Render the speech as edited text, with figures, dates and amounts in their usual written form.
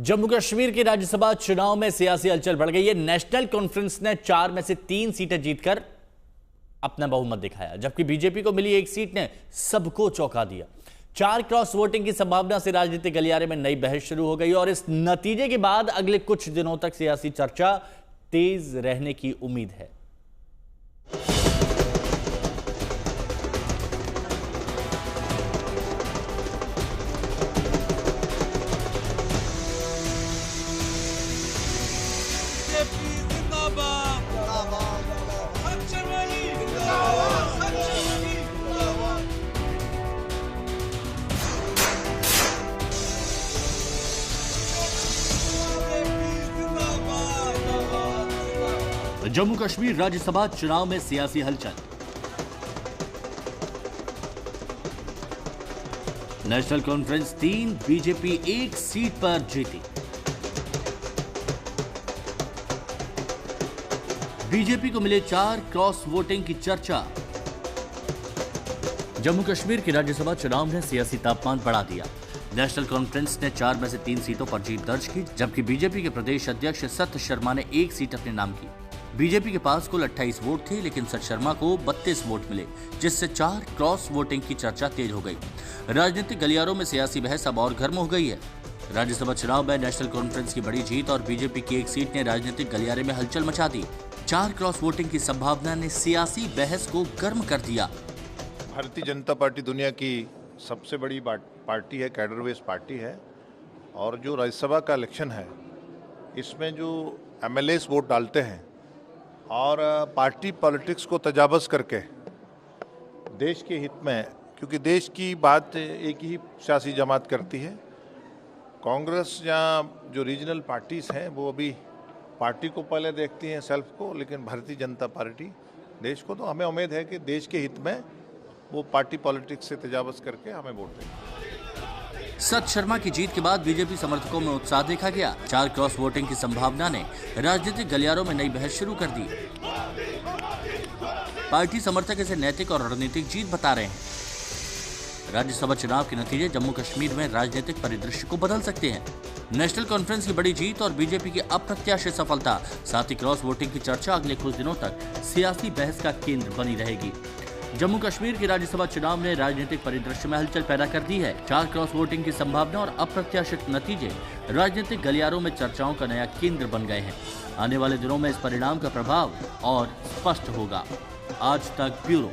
जम्मू कश्मीर के राज्यसभा चुनाव में सियासी हलचल बढ़ गई है। नेशनल कॉन्फ्रेंस ने 4 में से 3 सीटें जीतकर अपना बहुमत दिखाया, जबकि बीजेपी को मिली 1 सीट ने सबको चौंका दिया। 4 क्रॉस वोटिंग की संभावना से राजनीतिक गलियारे में नई बहस शुरू हो गई और इस नतीजे के बाद अगले कुछ दिनों तक सियासी चर्चा तेज रहने की उम्मीद है। जम्मू कश्मीर राज्यसभा चुनाव में सियासी हलचल। नेशनल कॉन्फ्रेंस 3, बीजेपी 1 सीट पर जीती। बीजेपी को मिले 4 क्रॉस वोटिंग की चर्चा। जम्मू कश्मीर के राज्यसभा चुनाव ने सियासी तापमान बढ़ा दिया। नेशनल कॉन्फ्रेंस ने 4 में से 3 सीटों पर जीत दर्ज की, जबकि बीजेपी के प्रदेश अध्यक्ष सत शर्मा ने 1 सीट अपने नाम की। बीजेपी के पास कुल 28 वोट थे, लेकिन सत शर्मा को 32 वोट मिले, जिससे 4 क्रॉस वोटिंग की चर्चा तेज हो गई। राजनीतिक गलियारों में सियासी बहस अब और गर्म हो गई है। राज्यसभा चुनाव में नेशनल कॉन्फ्रेंस की बड़ी जीत और बीजेपी की 1 सीट ने राजनीतिक गलियारे में हलचल मचा दी। 4 क्रॉस वोटिंग की संभावना ने सियासी बहस को गर्म कर दिया। भारतीय जनता पार्टी दुनिया की सबसे बड़ी पार्टी है, कैडर बेस्ड पार्टी है, और जो राज्यसभा का इलेक्शन है इसमें जो एमएलएस वोट डालते हैं और पार्टी पॉलिटिक्स को तजावज़ करके देश के हित में, क्योंकि देश की बात एक ही सियासी जमात करती है, कांग्रेस या जो रीजनल पार्टीज़ हैं वो अभी पार्टी को पहले देखती हैं, सेल्फ को, लेकिन भारतीय जनता पार्टी देश को। तो हमें उम्मीद है कि देश के हित में वो पार्टी पॉलिटिक्स से तजावज़ करके हमें वोट देंगे। सत शर्मा की जीत के बाद बीजेपी समर्थकों में उत्साह देखा गया। 4 क्रॉस वोटिंग की संभावना ने राजनीतिक गलियारों में नई बहस शुरू कर दी। पार्टी समर्थक इसे नैतिक और रणनीतिक जीत बता रहे हैं। राज्यसभा चुनाव के नतीजे जम्मू कश्मीर में राजनीतिक परिदृश्य को बदल सकते हैं। नेशनल कॉन्फ्रेंस की बड़ी जीत और बीजेपी की अप्रत्याशित सफलता, साथ ही क्रॉस वोटिंग की चर्चा अगले कुछ दिनों तक सियासी बहस का केंद्र बनी रहेगी। जम्मू कश्मीर के राज्यसभा चुनाव ने राजनीतिक परिदृश्य में हलचल पैदा कर दी है। 4 क्रॉस वोटिंग की संभावना और अप्रत्याशित नतीजे राजनीतिक गलियारों में चर्चाओं का नया केंद्र बन गए हैं। आने वाले दिनों में इस परिणाम का प्रभाव और स्पष्ट होगा। आज तक ब्यूरो।